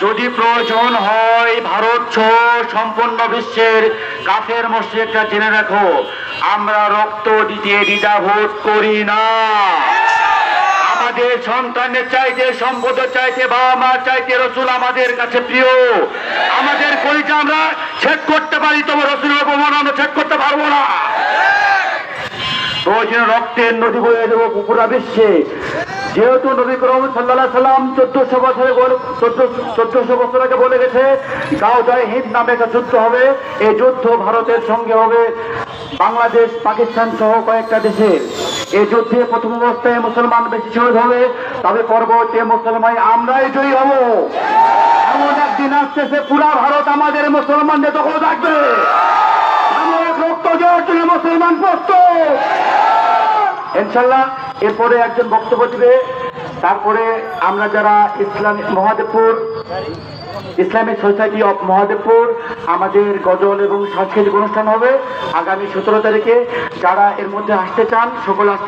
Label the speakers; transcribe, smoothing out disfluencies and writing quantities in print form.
Speaker 1: যদি প্রয়োজন হয় ভারত সহ সম্পূর্ণ বিশ্বের কাফের মুশরিকরা জেনে রাখো, আমরা রক্ত দিতে দ্বিধাবোধ করি না। আমাদের সন্তানের চাইতে, সম্পদের চাইতে, বাবা মার চাইতে রসুল আমাদের কাছে প্রিয়। আমাদের কলিজা আমরা ছেদ করতে পারি, তবে রসুলের অপমান আমরা ছেদ করতে পারবো না। প্রয়োজনে রক্তের নদী বয়ে দেবো পুরা বিশ্বে। যেহেতু নবী করম সাল্লাল্লাহু আলাইহি সাল্লাম 1400 বছর আগে বলে গেছে, গাওদায় হিন্দ নামে একটা যুদ্ধ হবে। এই যুদ্ধ ভারতের সঙ্গে হবে, বাংলাদেশ, পাকিস্তান সহ কয়েকটা দেশের। এই যুদ্ধে প্রথম অবস্থায় মুসলমান বেশি শহীদ হবে, তবে পরবর্তী মুসলমান আমরাই জয়ী হব। এমন একদিন আসতেছে পুরা ভারত আমাদের মুসলমানদের দখল থাকবে। রক্ত দেওয়ার জন্য মুসলমান প্রস্তুত ইনশাল্লাহ। এরপরে একজন বক্তব্য দিবে, তারপরে আমরা যারা ইসলামিক সোসাইটি অফ মহাদেবপুর, আমাদের গজল এবং সাংস্কৃতিক অনুষ্ঠান হবে আগামী 17 তারিখে। যারা এর মধ্যে আসতে চান সকল আসতে